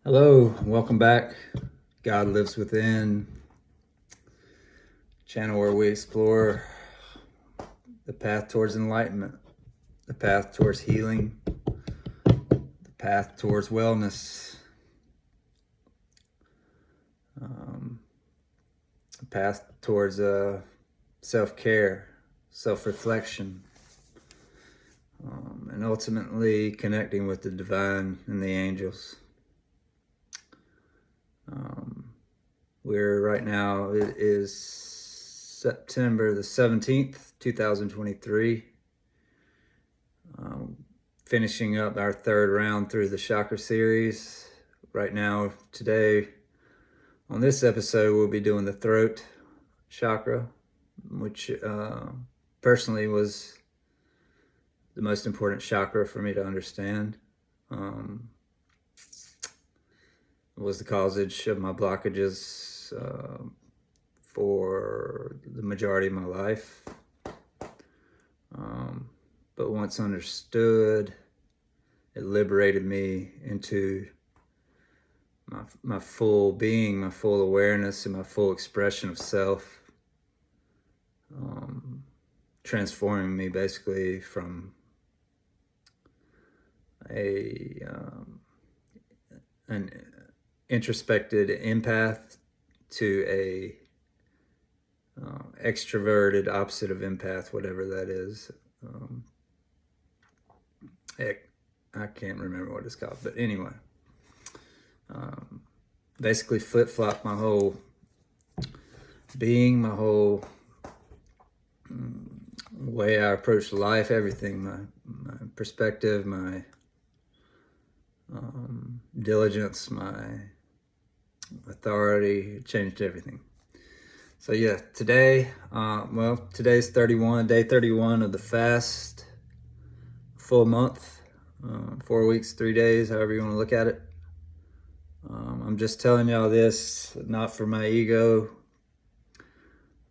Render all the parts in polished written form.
Hello, welcome back. God Lives Within, channel where we explore the path towards enlightenment, the path towards healing, the path towards wellness, the path towards self-care, self-reflection, and ultimately connecting with the divine and the angels. Right now, it is September the 17th, 2023. Finishing up our third round through the Chakra series. Right now, today, on this episode, we'll be doing the throat chakra, which personally was the most important chakra for me to understand. It was the causage of my blockages for the majority of my life. But once understood, it liberated me into my full being, my full awareness, and my full expression of self, transforming me basically from an introspected empath to a extroverted opposite of empath, whatever that is. I can't remember what it's called, but anyway, basically flip-flop my whole being, my whole way I approach life, everything, my perspective, my diligence, my authority. It changed everything. So yeah, today, today's day 31 of the fast, full month, 4 weeks, 3 days, however you want to look at it. I'm just telling y'all this, not for my ego,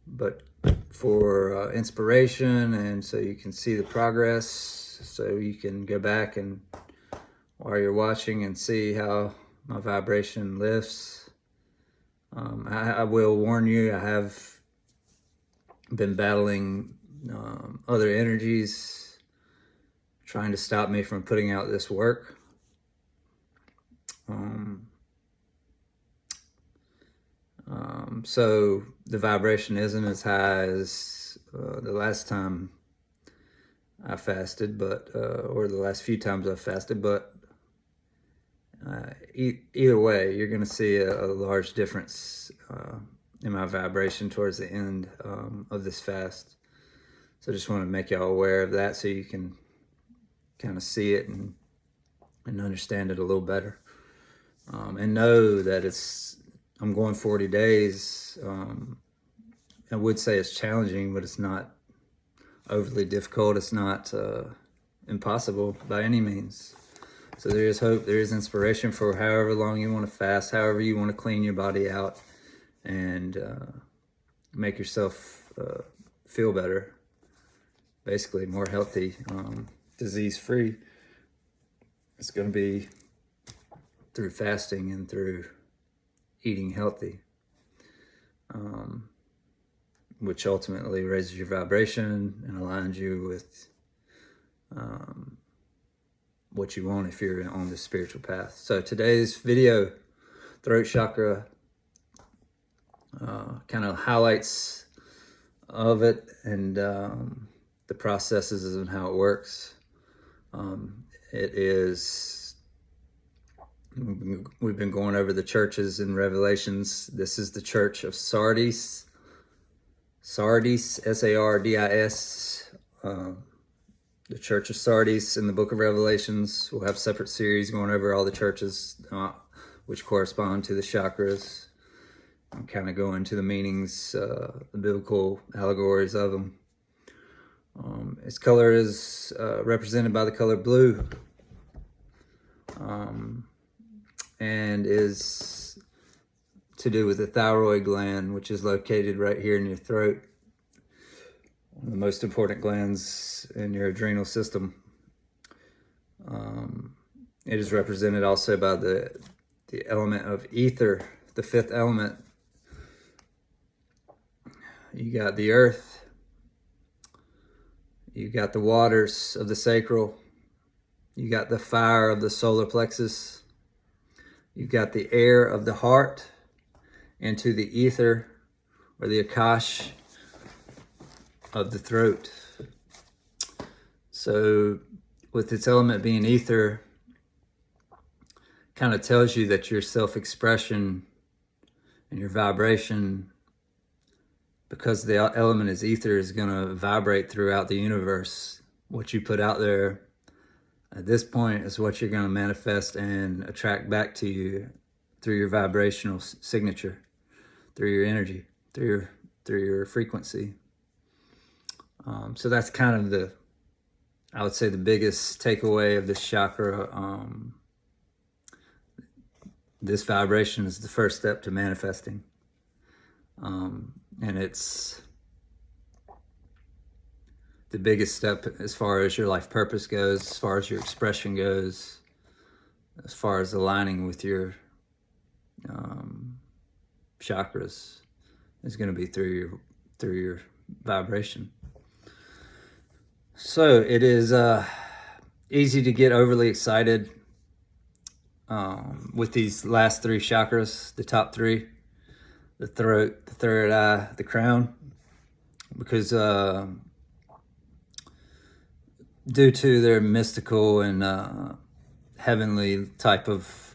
but for inspiration, and so you can see the progress, so you can go back and while you're watching and see how my vibration lifts. I will warn you, I have been battling other energies trying to stop me from putting out this work. So the vibration isn't as high as the last time I fasted, but or the last few times I've fasted, but either way, you're going to see a large difference in my vibration towards the end of this fast. So I just want to make y'all aware of that so you can kind of see it and understand it a little better. And know that I'm going 40 days. I would say it's challenging, but it's not overly difficult. It's not impossible by any means. So there is hope, there is inspiration for however long you want to fast, however you want to clean your body out and make yourself feel better, basically more healthy, disease-free. It's going to be through fasting and through eating healthy, which ultimately raises your vibration and aligns you with what you want if you're on the spiritual path. So today's video, throat chakra, kind of highlights of it and the processes and how it works. We've been going over the churches in Revelations. This is the church of Sardis, S-A-R-D-I-S. The Church of Sardis in the book of Revelations. We'll have separate series going over all the churches which correspond to the chakras and kind of go into the meanings, the biblical allegories of them. Its color is represented by the color blue, and is to do with the thyroid gland, which is located right here in your throat. One of the most important glands in your adrenal system. It is represented also by the the element of ether, the fifth element. You got the earth, you got the waters of the sacral, you got the fire of the solar plexus, you got the air of the heart into the ether or the akash of the throat. So with its element being ether, kind of tells you that your self-expression and your vibration, because the element is ether, is going to vibrate throughout the universe. What you put out there at this point is what you're going to manifest and attract back to you through your vibrational signature, through your energy, through your frequency. So that's kind of I would say the biggest takeaway of this chakra. This vibration is the first step to manifesting. And it's the biggest step as far as your life purpose goes, as far as your expression goes, as far as aligning with your chakras, is going to be through your vibration. So it is easy to get overly excited with these last three chakras, the top three, the throat, the third eye, the crown, because due to their mystical and heavenly type of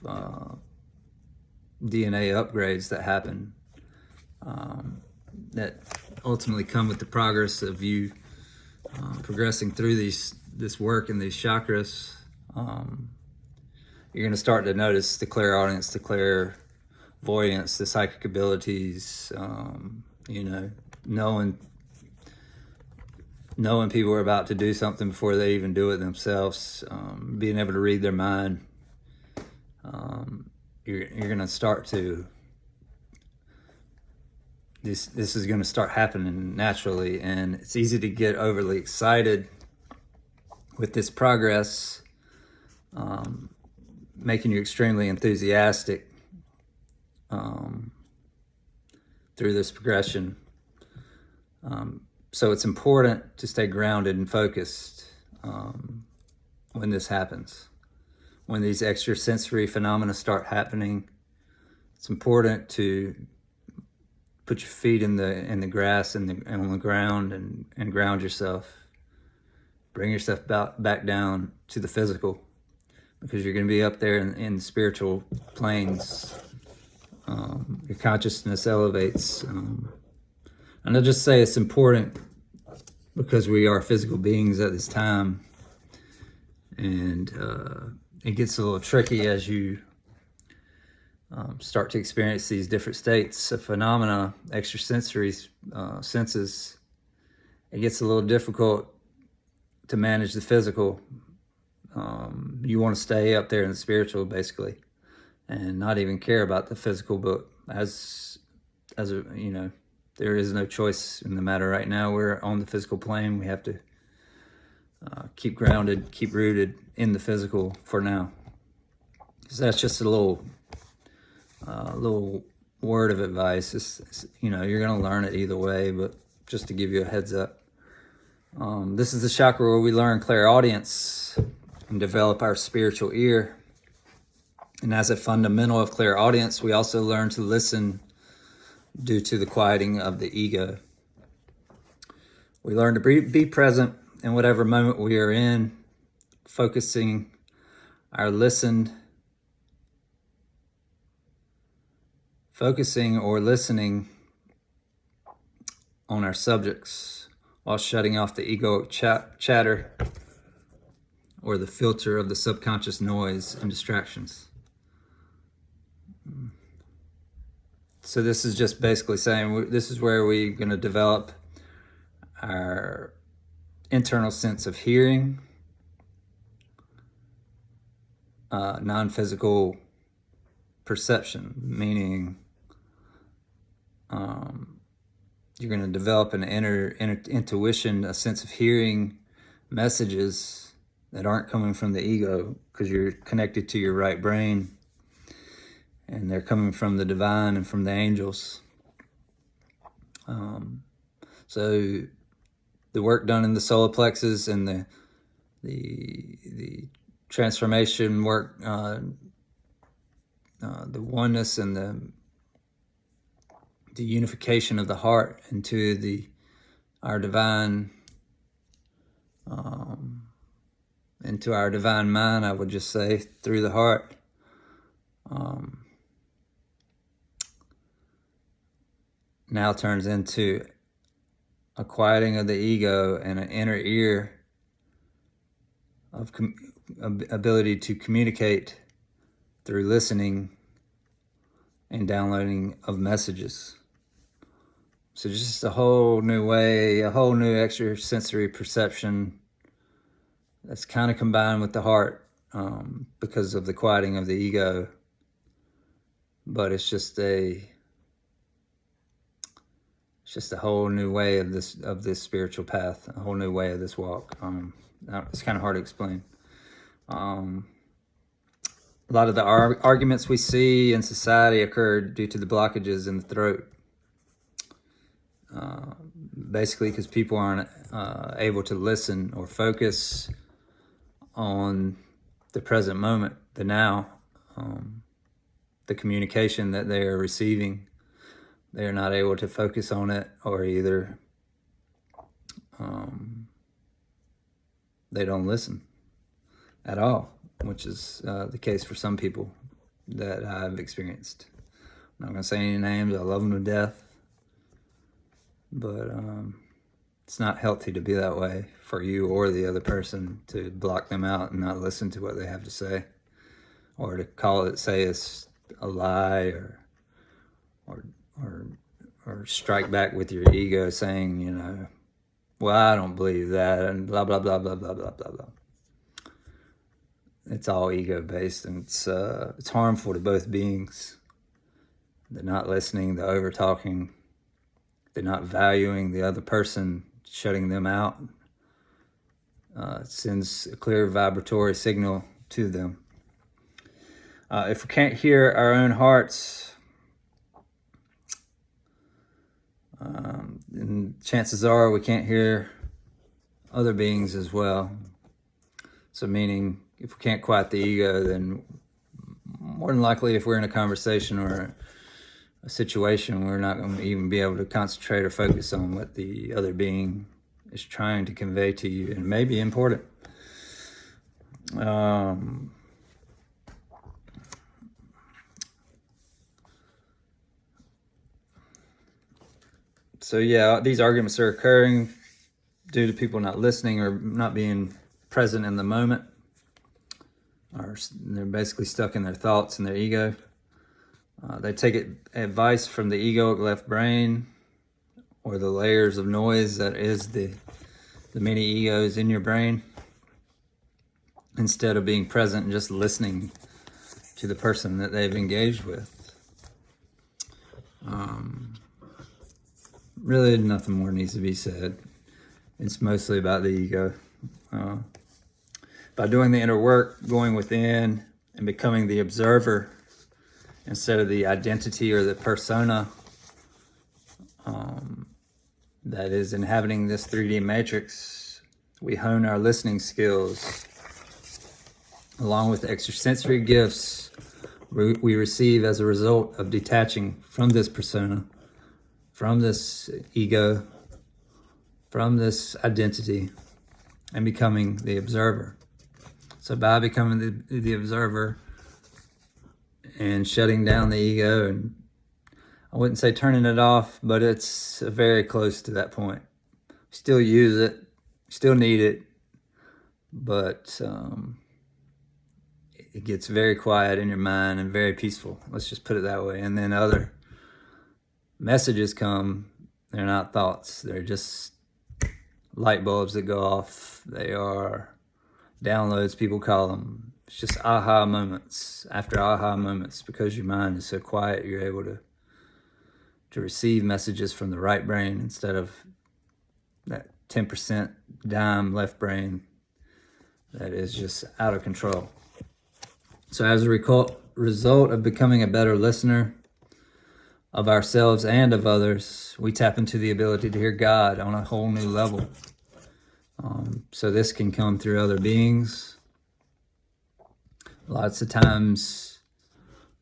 DNA upgrades that happen, that ultimately come with the progress of you progressing through this work in these chakras. You're going to start to notice the clairaudience, the clairvoyance, the psychic abilities, knowing people are about to do something before they even do it themselves, being able to read their mind. You're going to start to, this is going to start happening naturally, and it's easy to get overly excited with this progress, making you extremely enthusiastic through this progression. So it's important to stay grounded and focused when this happens. When these extrasensory phenomena start happening, it's important to put your feet in the grass and on the ground and ground yourself. Bring yourself back down to the physical, because you're going to be up there in the spiritual planes. Your consciousness elevates. And I'll just say it's important because we are physical beings at this time. And it gets a little tricky as you start to experience these different states of phenomena, extrasensory senses. It gets a little difficult to manage the physical. You want to stay up there in the spiritual, basically, and not even care about the physical. But as there is no choice in the matter right now. We're on the physical plane. We have to keep grounded, keep rooted in the physical for now. So that's just a little word of advice. You're going to learn it either way, but just to give you a heads up. This is the chakra where we learn clairaudience and develop our spiritual ear. And as a fundamental of clairaudience, we also learn to listen due to the quieting of the ego. We learn to be present in whatever moment we are in, focusing or listening on our subjects while shutting off the egoic chatter or the filter of the subconscious noise and distractions. So this is just basically saying this is where we're going to develop our internal sense of hearing, non-physical perception, meaning you're going to develop an inner intuition, a sense of hearing messages that aren't coming from the ego, because you're connected to your right brain. and they're coming from the divine and from the angels. So the work done in the solar plexus and the transformation work, the oneness and the unification of the heart into our divine, into our divine mind, I would just say, through the heart. Now turns into a quieting of the ego and an inner ear of ability to communicate through listening and downloading of messages. So just a whole new way, a whole new extrasensory perception that's kind of combined with the heart, because of the quieting of the ego. But it's just a whole new way of this spiritual path, a whole new way of this walk. It's kind of hard to explain. A lot of the arguments we see in society occur due to the blockages in the throat. Basically because people aren't able to listen or focus on the present moment, the now, the communication that they are receiving. They're not able to focus on it, or either they don't listen at all, which is the case for some people that I've experienced. I'm not going to say any names. I love them to death. But it's not healthy to be that way for you or the other person, to block them out and not listen to what they have to say, or to say it's a lie, or strike back with your ego saying, well, I don't believe that, and blah, blah, blah, blah, blah, blah, blah, blah. It's all ego-based, and it's harmful to both beings. The not listening, the over-talking, the not valuing the other person, shutting them out, sends a clear vibratory signal to them. If we can't hear our own hearts, and chances are we can't hear other beings as well. So meaning, if we can't quiet the ego, then more than likely, if we're in a conversation or a situation, we're not going to even be able to concentrate or focus on what the other being is trying to convey to you, and may be important. So yeah, these arguments are occurring due to people not listening or not being present in the moment, or they're basically stuck in their thoughts and their ego. They take advice from the egoic left brain, or the layers of noise that is the many egos in your brain, instead of being present and just listening to the person that they've engaged with. Really, nothing more needs to be said. It's mostly about the ego. By doing the inner work, going within and becoming the observer instead of the identity or the persona that is inhabiting this 3D matrix, we hone our listening skills along with the extrasensory gifts we receive as a result of detaching from this persona, from this ego, from this identity, and becoming the observer. So by becoming the observer and shutting down the ego, and I wouldn't say turning it off, but it's very close to that point. Still use it, still need it, but it gets very quiet in your mind and very peaceful. Let's just put it that way. And then other messages come. They're not thoughts. They're just light bulbs that go off. They are downloads, people call them. It's just aha moments after aha moments, because your mind is so quiet, you're able to receive messages from the right brain instead of that 10% dime left brain that is just out of control. So as a result of becoming a better listener of ourselves and of others, we tap into the ability to hear God on a whole new level. So this can come through other beings. Lots of times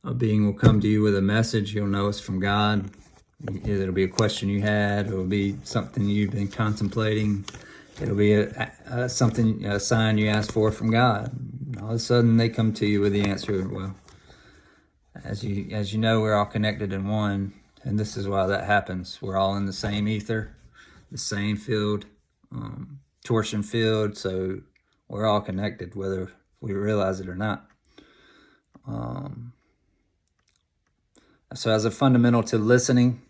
a being will come to you with a message. You'll know it's from God. It'll be a question you had. It'll be something you've been contemplating. It'll be a sign you asked for from God. All of a sudden they come to you with the answer. Well, as you know, we're all connected in one, and this is why that happens. We're all in the same ether, the same field, torsion field, so we're all connected, whether we realize it or not. So as a fundamental to listening,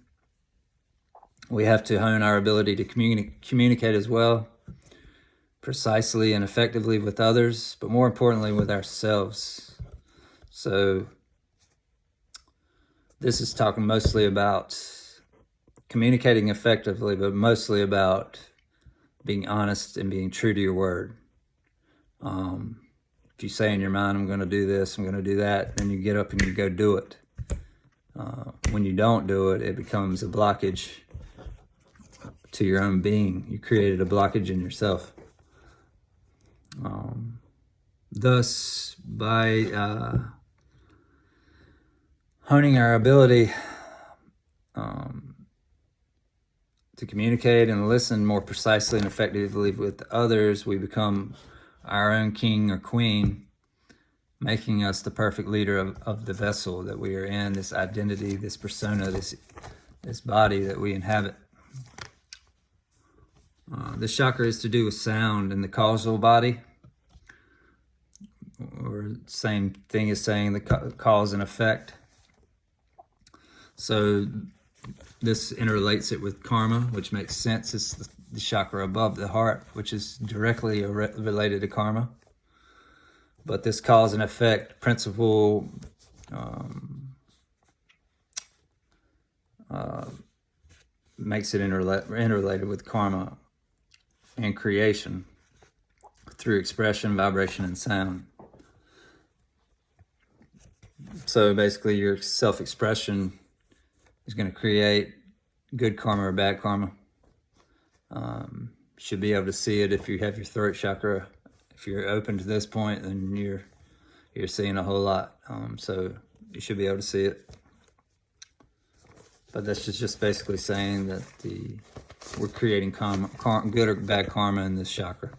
we have to hone our ability to communicate as well, precisely and effectively with others, but more importantly with ourselves. So this is talking mostly about communicating effectively, but mostly about being honest and being true to your word. If you say in your mind, I'm going to do this, I'm going to do that, then you get up and you go do it. When you don't do it, it becomes a blockage to your own being. You created a blockage in yourself. Thus, by honing our ability to communicate and listen more precisely and effectively with others, we become our own king or queen, making us the perfect leader of the vessel that we are in, this identity, this persona, this body that we inhabit. This chakra is to do with sound in the causal body, or same thing as saying the cause and effect. So this interrelates it with karma, which makes sense. It's the chakra above the heart, which is directly related to karma. But this cause and effect principle makes it interrelated with karma and creation through expression, vibration, and sound. So basically your self-expression is going to create good karma or bad karma. You should be able to see it if you have your throat chakra. If you're open to this point, then you're seeing a whole lot. So you should be able to see it. But that's just basically saying that we're creating karma, good or bad karma in this chakra.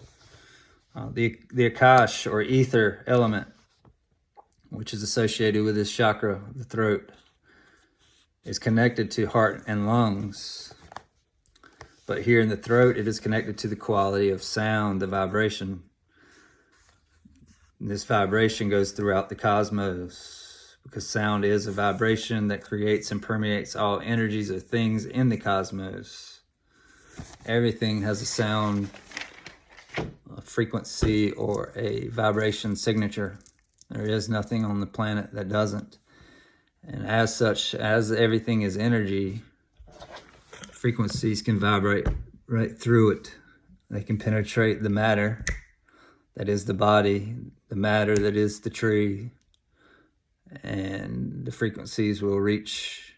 The Akash or ether element, which is associated with this chakra, the throat, is connected to heart and lungs. But here in the throat, it is connected to the quality of sound, the vibration. And this vibration goes throughout the cosmos, because sound is a vibration that creates and permeates all energies of things in the cosmos. Everything has a sound, a frequency, or a vibration signature. There is nothing on the planet that doesn't. And as such, as everything is energy, frequencies can vibrate right through it. They can penetrate the matter that is the body, the matter that is the tree, and the frequencies will reach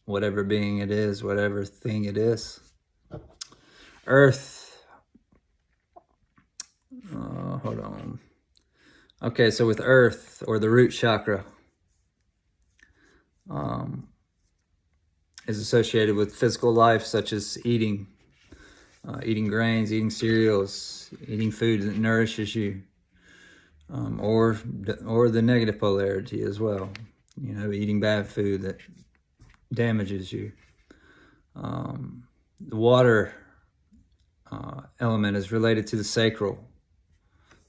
whatever being it is, whatever thing it is. Earth. Hold on. Okay, so with earth, or the root chakra, is associated with physical life, such as eating grains, eating cereals, eating food that nourishes you, or the negative polarity as well. You know, eating bad food that damages you. The water element is related to the sacral.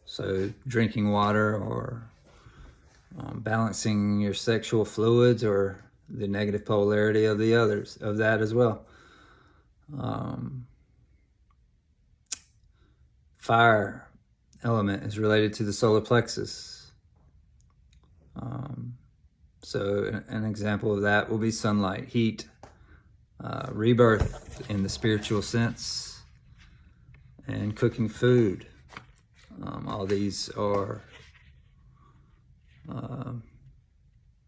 So drinking water, or balancing your sexual fluids, or the negative polarity of the others, of that as well. Fire element is related to the solar plexus. So an example of that will be sunlight, heat, rebirth in the spiritual sense, and cooking food. All these are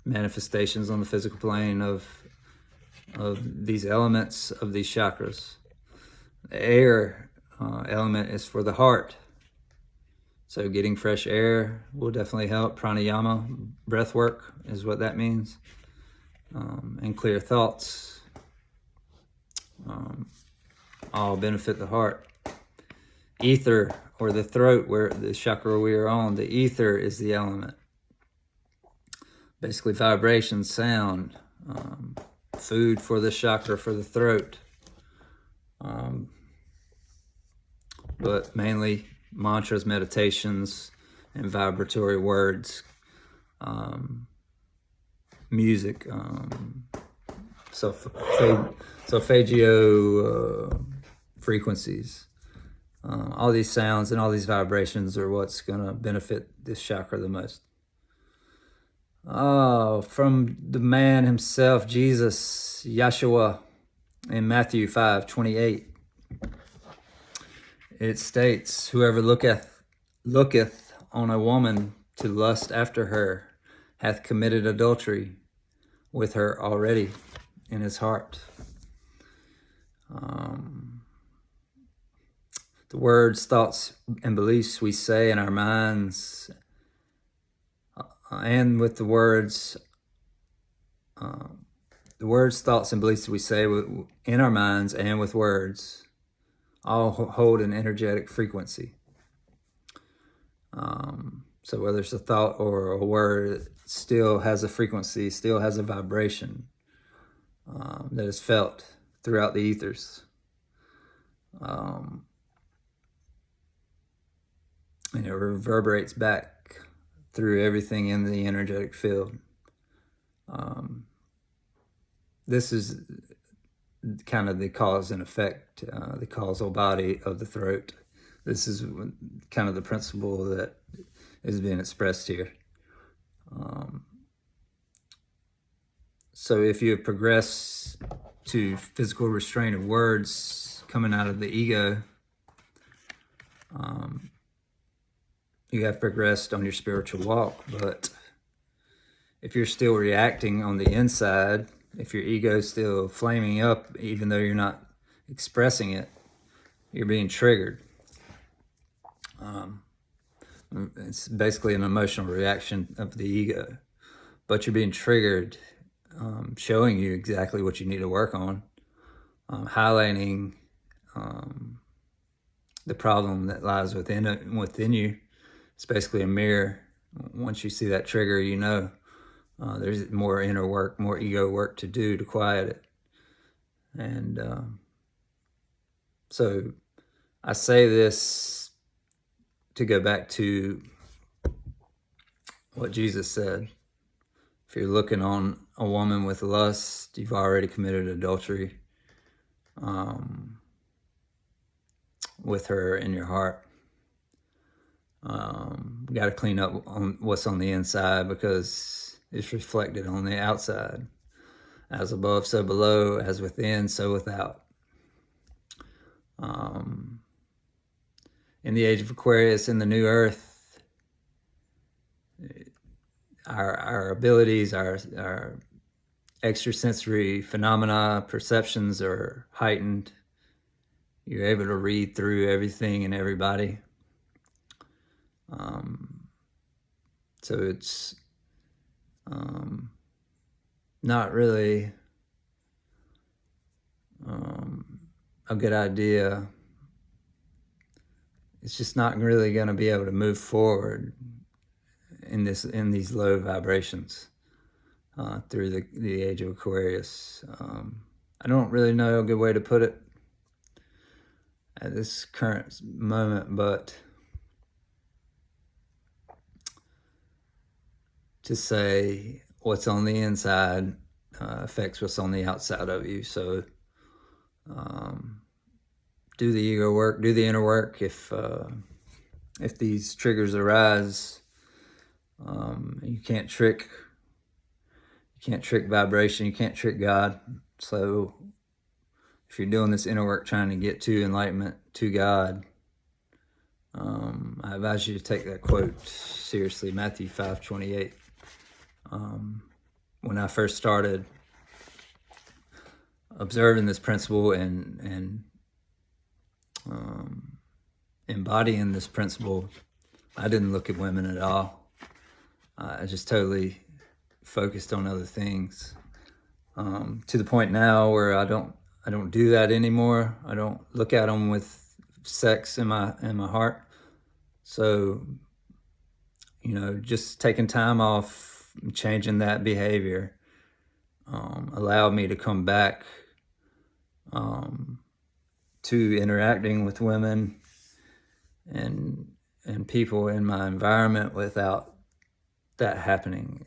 manifestations on the physical plane of these elements of these chakras. The air element is for the heart. So getting fresh air will definitely help. Pranayama, breath work is what that means. And clear thoughts all benefit the heart. Ether, or the throat, where the chakra we are on, the ether is the element. Basically vibration, sound, food for the chakra, for the throat. But mainly mantras, meditations, and vibratory words, music, solfeggio frequencies. All these sounds and all these vibrations are what's going to benefit this chakra the most. From the man himself, Jesus, Yeshua, in Matthew 5:28. It states, whoever looketh on a woman to lust after her hath committed adultery with her already in his heart. The words, thoughts, and beliefs we say in our minds, and with the words, thoughts, and beliefs we say in our minds and with words, all hold an energetic frequency. So whether it's a thought or a word, it still has a frequency, still has a vibration that is felt throughout the ethers. And it reverberates back through everything in the energetic field. This is kind of the cause and effect, the causal body of the throat. This is kind of the principle that is being expressed here. So if you progress to physical restraint of words coming out of the ego, you have progressed on your spiritual walk. But if you're still reacting on the inside, if your ego is still flaming up, even though you're not expressing it, you're being triggered. It's basically an emotional reaction of the ego, but you're being triggered, showing you exactly what you need to work on, highlighting the problem that lies within you. It's basically a mirror. Once you see that trigger, you know there's more inner work, more ego work to do to quiet it. And so I say this to go back to what Jesus said. If you're looking on a woman with lust, you've already committed adultery with her in your heart. Got to clean up on what's on the inside, because it's reflected on the outside. As above, so below, as within, so without. In the age of Aquarius, in the new earth, our abilities, our extrasensory phenomena, perceptions are heightened. You're able to read through everything and everybody. So it's not really a good idea. It's just not really going to be able to move forward in these low vibrations through the age of Aquarius. I don't really know a good way to put it at this current moment, but to say what's on the inside affects what's on the outside of you. So do the ego work, do the inner work. If these triggers arise, you can't trick vibration, you can't trick God. So if you're doing this inner work, trying to get to enlightenment, to God, I advise you to take that quote seriously, Matthew 5:28. when I first started observing this principle and embodying this principle, I didn't look at women at all. I just totally focused on other things, to the point now where I don't do that anymore. I don't look at them with sex in my heart. So, just taking time off, changing that behavior, allowed me to come back to interacting with women and people in my environment without that happening,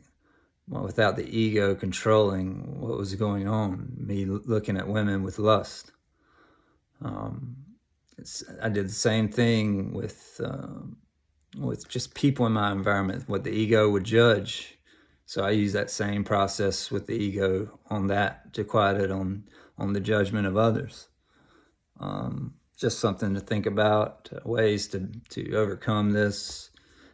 without the ego controlling what was going on, me looking at women with lust. I did the same thing with just people in my environment, what the ego would judge. So I use that same process with the ego on that to quiet it on the judgment of others. Just something to think about, ways to overcome this.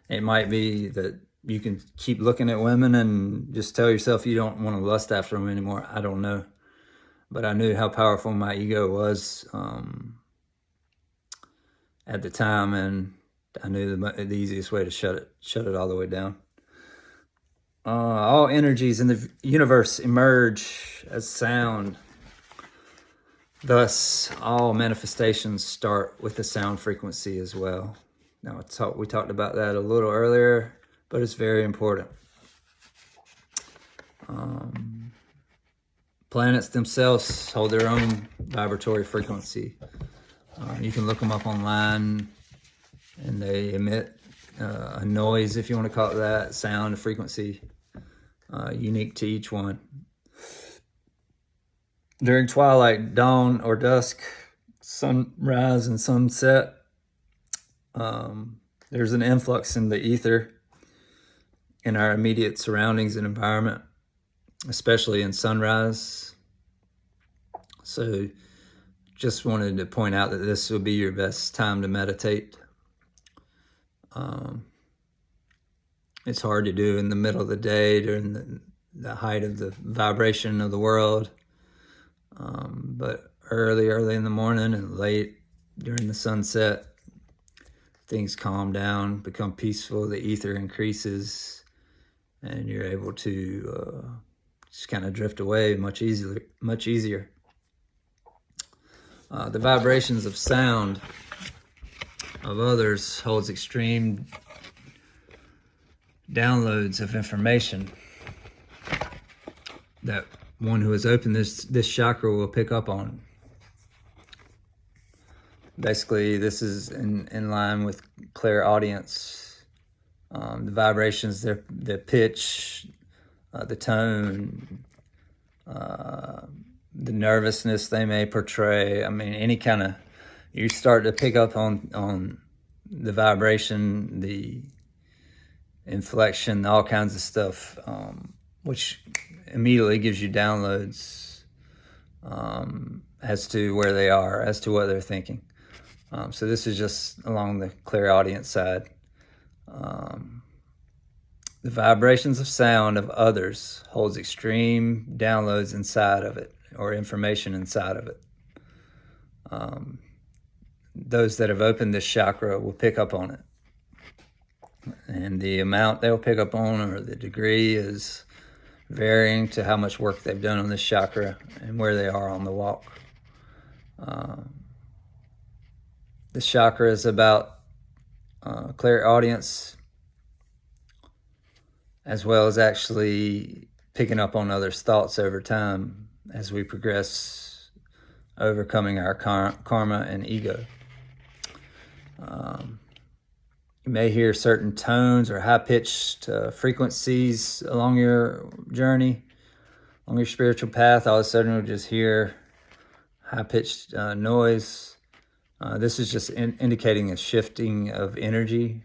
It might be that you can keep looking at women and just tell yourself you don't want to lust after them anymore. I don't know. But I knew how powerful my ego was at the time, and I knew the easiest way to shut it all the way down. All energies in the universe emerge as sound. Thus, all manifestations start with the sound frequency as well. Now, we talked about that a little earlier, but it's very important. Planets themselves hold their own vibratory frequency. You can look them up online, and they emit a noise, if you want to call it that, sound, frequency, unique to each one. During twilight, dawn, or dusk, sunrise and sunset, there's an influx in the ether in our immediate surroundings and environment, especially in sunrise. So just wanted to point out that this will be your best time to meditate. It's hard to do in the middle of the day during the height of the vibration of the world. But early in the morning and late during the sunset, things calm down, become peaceful, the ether increases, and you're able to just kind of drift away much easier. The vibrations of sound of others holds extreme downloads of information that one who has opened this chakra will pick up on. Basically, this is in line with clairaudience. The vibrations, the pitch, the tone, the nervousness they may portray. I mean, any kind of, you start to pick up on the vibration, the inflection, all kinds of stuff, which immediately gives you downloads as to where they are, as to what they're thinking. So this is just along the clairaudience side. The vibrations of sound of others holds extreme downloads inside of it, or information inside of it. Those that have opened this chakra will pick up on it. And the amount they'll pick up on, or the degree, is varying to how much work they've done on this chakra and where they are on the walk. This chakra is about clairaudience, as well as actually picking up on others' thoughts over time as we progress, overcoming our karma and ego. You may hear certain tones or high-pitched frequencies along your journey, along your spiritual path. All of a sudden, you'll just hear high-pitched noise. This is just indicating a shifting of energy,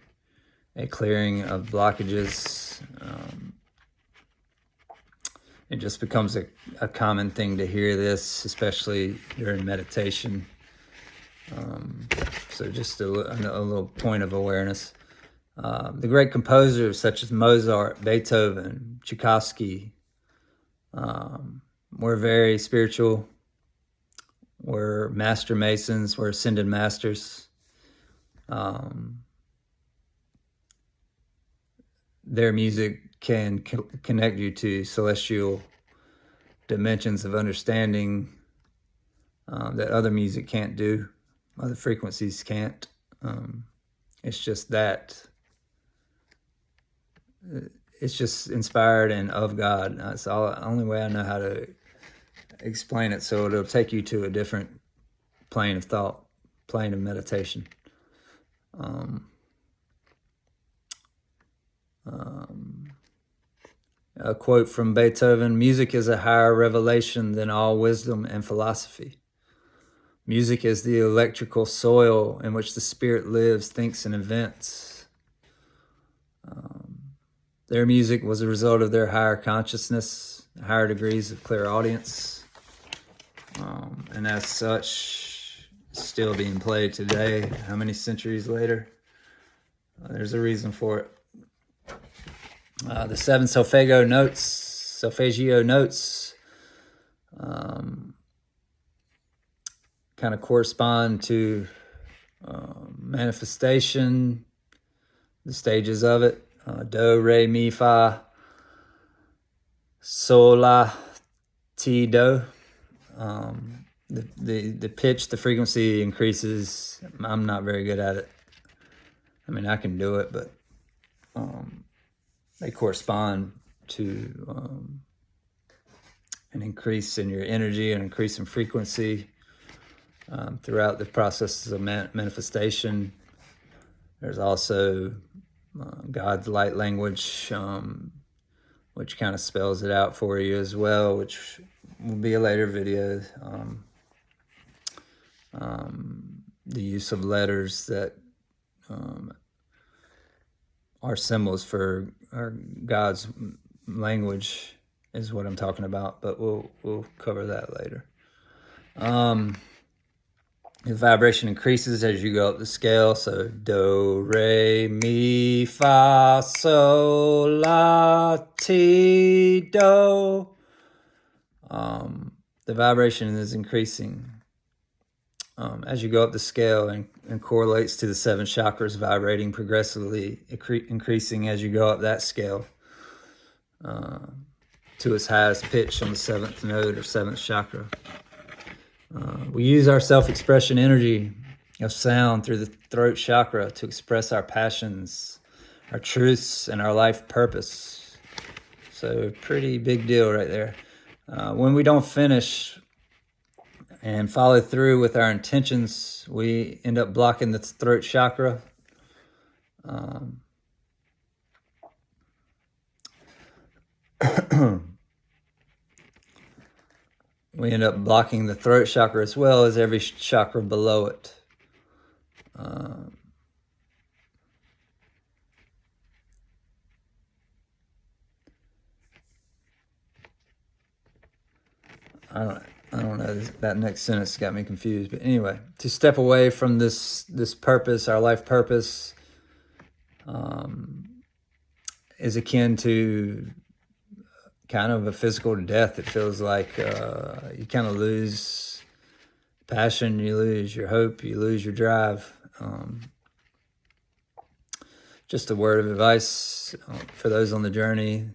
a clearing of blockages. It just becomes a common thing to hear this, especially during meditation. So just a little point of awareness. The great composers such as Mozart, Beethoven, Tchaikovsky, We're very spiritual. We're master masons. We're ascended masters. Their music can connect you to celestial dimensions of understanding that other music can't do, other frequencies can't. It's just that. It's just inspired and of God. That's the only way I know how to explain it. So it'll take you to a different plane of thought, plane of meditation. A quote from Beethoven: "Music is a higher revelation than all wisdom and philosophy. Music is the electrical soil in which the spirit lives, thinks, and invents." Their music was a result of their higher consciousness, higher degrees of clairaudience, and as such, still being played today. How many centuries later? There's a reason for it. The 7 solfeggio notes, kind of correspond to manifestation, the stages of it. Do, re, mi, fa, sol, la, ti, do. The pitch, the frequency increases. I'm not very good at it. I mean, I can do it, but they correspond to an increase in your energy, an increase in frequency throughout the processes of manifestation. There's also God's light language, which kind of spells it out for you as well, which will be a later video. The use of letters that are symbols for God's language is what I'm talking about, but we'll cover that later. The vibration increases as you go up the scale. So do, re, mi, fa, sol, la, ti, do. The vibration is increasing as you go up the scale and correlates to the 7 chakras vibrating progressively, increasing as you go up that scale to its highest pitch on the 7th node or 7th chakra. We use our self-expression energy of sound through the throat chakra to express our passions, our truths, and our life purpose. So pretty big deal right there. When we don't finish and follow through with our intentions, we end up blocking the throat chakra. We end up blocking the throat chakra as well as every chakra below it. I don't know. That next sentence got me confused. But anyway, to step away from this purpose, our life purpose, is akin to kind of a physical death. It feels like you kind of lose passion, you lose your hope, you lose your drive. Just a word of advice for those on the journey.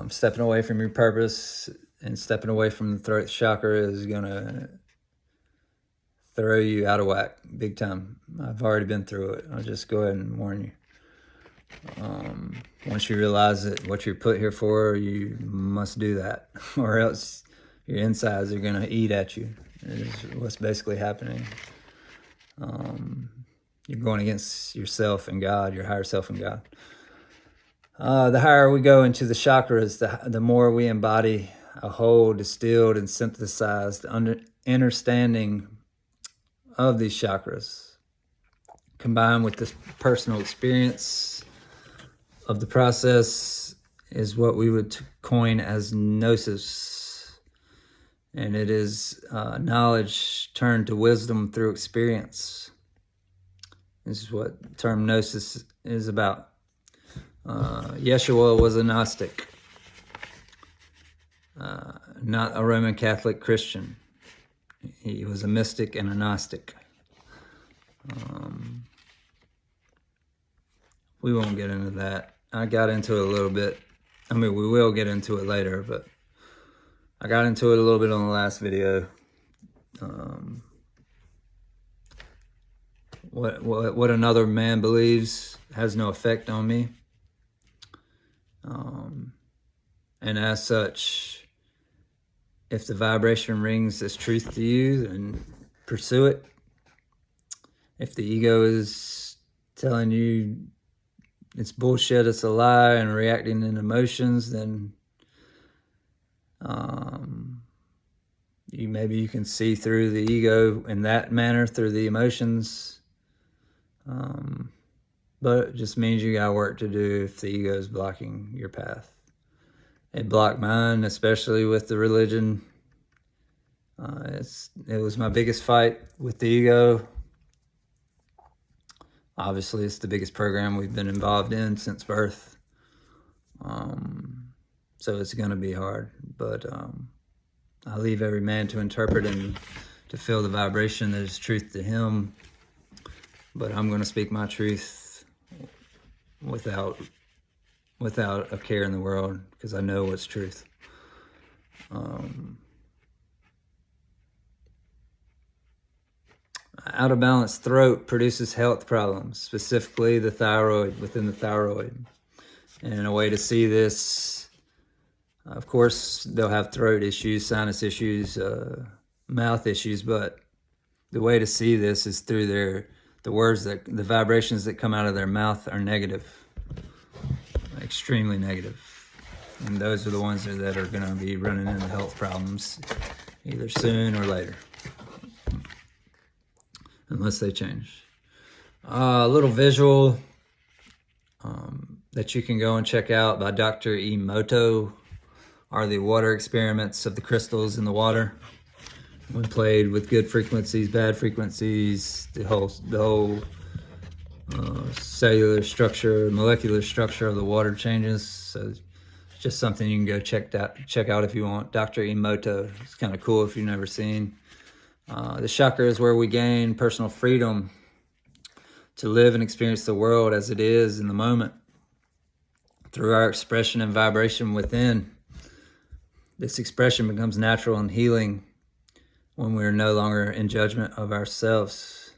Stepping away from your purpose and stepping away from the throat chakra is going to throw you out of whack big time. I've already been through it. I'll just go ahead and warn you. Once you realize that what you're put here for, you must do that, or else your insides are going to eat at you. Is what's basically happening. You're going against yourself and God, your higher self and God. The higher we go into the chakras, the more we embody a whole, distilled, and synthesized understanding of these chakras, combined with this personal experience of the process, is what we would coin as gnosis. And it is knowledge turned to wisdom through experience. This is what the term gnosis is about. Yeshua was a Gnostic. not a Roman Catholic Christian. He was a mystic and a Gnostic. We won't get into that. I got into it a little bit. I mean, we will get into it later, but I got into it a little bit on the last video. What another man believes has no effect on me. And as such, if the vibration rings as truth to you, then pursue it. If the ego is telling you it's bullshit, it's a lie, and reacting in emotions, then maybe you can see through the ego in that manner, through the emotions. But it just means you got work to do if the ego is blocking your path. It blocked mine, especially with the religion. It was my biggest fight with the ego. Obviously, it's the biggest program we've been involved in since birth. So it's going to be hard. But I leave every man to interpret and to feel the vibration that is truth to him. But I'm going to speak my truth without a care in the world, because I know what's truth. Out of balance throat produces health problems, specifically the thyroid, within the thyroid. And a way to see this, of course, they'll have throat issues, sinus issues, mouth issues, but the way to see this is through the vibrations that come out of their mouth are negative, extremely negative. And those are the ones that are going to be running into health problems either soon or later, unless they change. A little visual that you can go and check out by Dr. Emoto are the water experiments of the crystals in the water. When played with good frequencies, bad frequencies, the whole cellular structure, molecular structure of the water changes. So it's just something you can go check out if you want. Dr. Emoto. It's kind of cool if you've never seen. The chakra is where we gain personal freedom to live and experience the world as it is in the moment through our expression and vibration within. This expression becomes natural and healing when we are no longer in judgment of ourselves.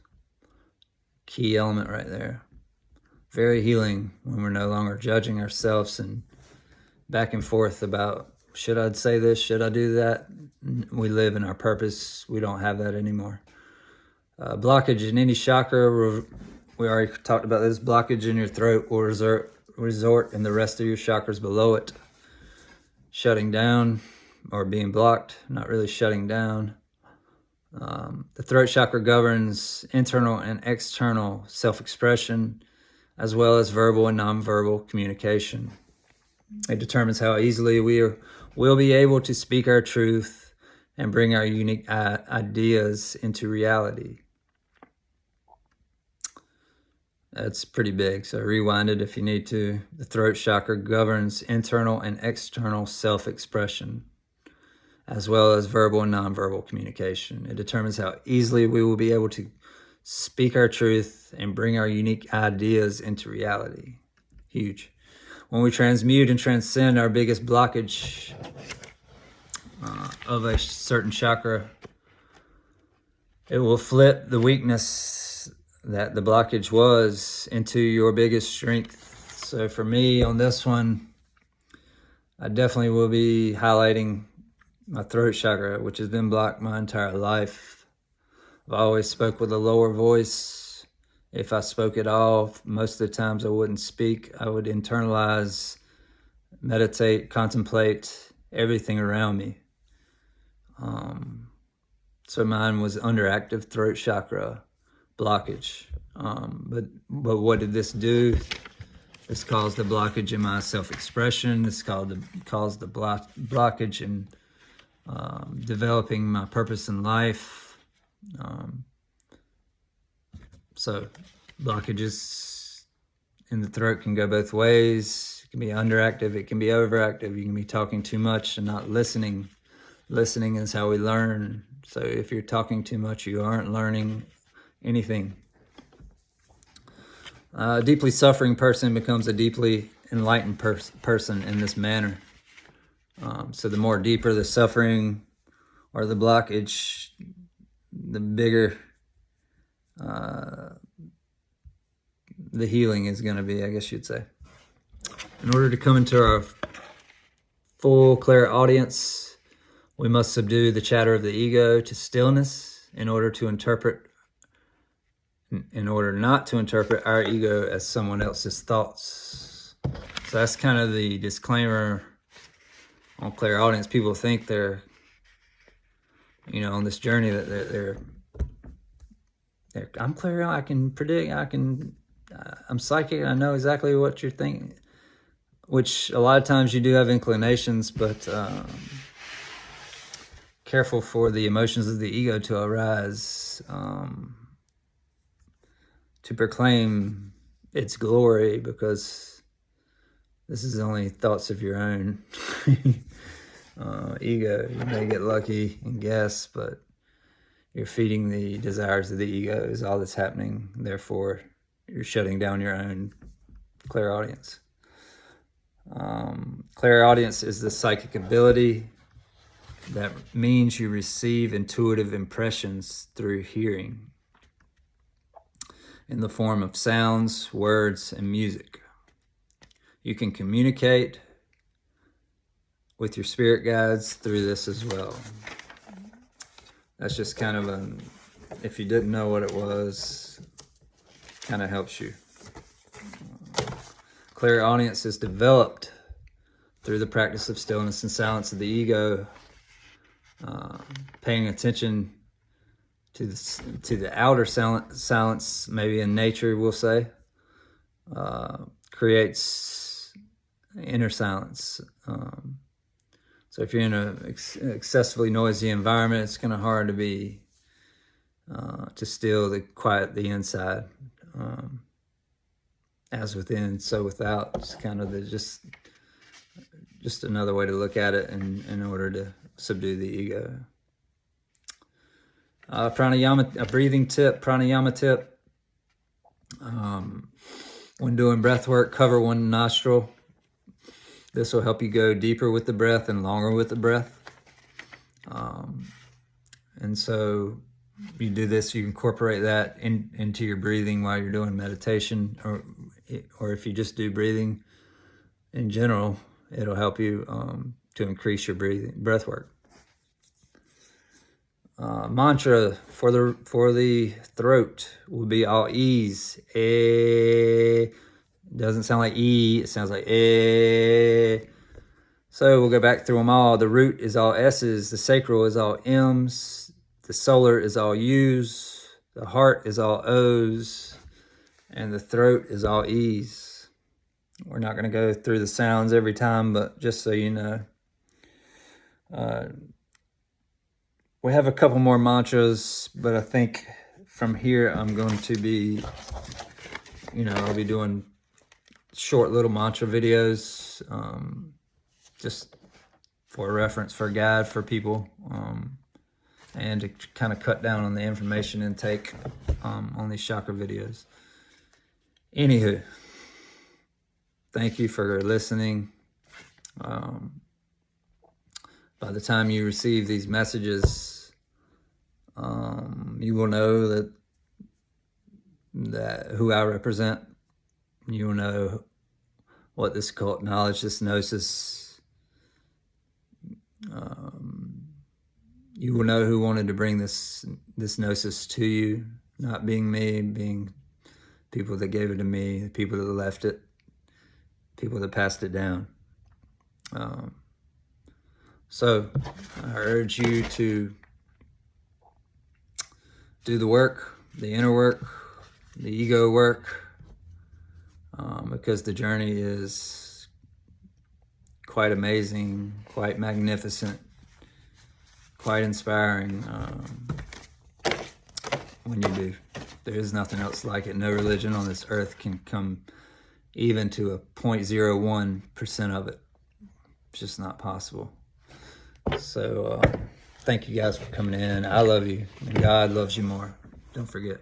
Key element right there. Very healing when we're no longer judging ourselves and back and forth about, should I say this? Should I do that? We live in our purpose. We don't have that anymore. Blockage in any chakra, we already talked about this. Blockage in your throat will resort in the rest of your chakras below it. Shutting down or being blocked, not really shutting down. The throat chakra governs internal and external self-expression, as well as verbal and nonverbal communication. It determines how easily we will be able to speak our truth and bring our unique ideas into reality. That's pretty big, so rewind it if you need to. The throat chakra governs internal and external self-expression, as well as verbal and nonverbal communication. It determines how easily we will be able to speak our truth and bring our unique ideas into reality. Huge. When we transmute and transcend our biggest blockage of a certain chakra, it will flip the weakness that the blockage was into your biggest strength. So for me on this one, I definitely will be highlighting my throat chakra, which has been blocked my entire life. I've always spoke with a lower voice. If I spoke at all, most of the times I wouldn't speak. I would internalize, meditate, contemplate everything around me. So mine was underactive throat chakra blockage. But what did this do? This caused the blockage in my self-expression. This caused the blockage in developing my purpose in life. So blockages in the throat can go both ways. can be underactive, it can be overactive. You can be talking too much and not listening. Listening is how we learn. So if you're talking too much, you aren't learning anything. A deeply suffering person becomes a deeply enlightened person in this manner. So the more deeper the suffering or the blockage, the bigger the healing is going to be, I guess you'd say. In order to come into our full clairaudience, we must subdue the chatter of the ego to stillness in order not to interpret our ego as someone else's thoughts. So that's kind of the disclaimer on clairaudience. People think they're, on this journey that they're I'm clear, I can predict, I'm psychic, I know exactly what you're thinking, which a lot of times you do have inclinations, but careful for the emotions of the ego to arise, to proclaim its glory, because this is only thoughts of your own ego. You may get lucky and guess, but you're feeding the desires of the ego is all that's happening. Therefore, you're shutting down your own clairaudience. Clairaudience is the psychic ability that means you receive intuitive impressions through hearing in the form of sounds, words, and music. You can communicate with your spirit guides through this as well. That's just kind of if you didn't know what it was, kind of helps you. Clairaudience is developed through the practice of stillness and silence of the ego, paying attention to the outer silence, maybe in nature, we'll say, creates inner silence. So if you're in an excessively noisy environment, it's kind of hard to be to still quiet the inside. As within, so without. It's kind of just another way to look at it in order to subdue the ego. Pranayama, a breathing tip, pranayama tip. When doing breath work, cover one nostril. This will help you go deeper with the breath and longer with the breath. And so you do this, you incorporate that into your breathing while you're doing meditation, or if you just do breathing in general, it'll help you to increase your breath work. Mantra for the throat will be all E's. Doesn't sound like E, it sounds like eh. So we'll go back through them all. The root is all S's, the sacral is all M's, the solar is all U's, the heart is all O's, and the throat is all E's. We're not going to go through the sounds every time, but just so you know. We have a couple more mantras, but I think from here I'm going to be, I'll be doing short little mantra videos, just for a reference, for a guide for people, and to kind of cut down on the information intake on these chakra videos. Anywho, thank you for listening. By the time you receive these messages, you will know that who I represent. You will know what this occult knowledge, this gnosis. You will know who wanted to bring this gnosis to you, not being me, being people that gave it to me, the people that left it, people that passed it down. So I urge you to do the work, the inner work, the ego work, because the journey is quite amazing, quite magnificent, quite inspiring when you do. There is nothing else like it. No religion on this earth can come even to a 0.01% of it. It's just not possible. So thank you guys for coming in. I love you, and God loves you more. Don't forget.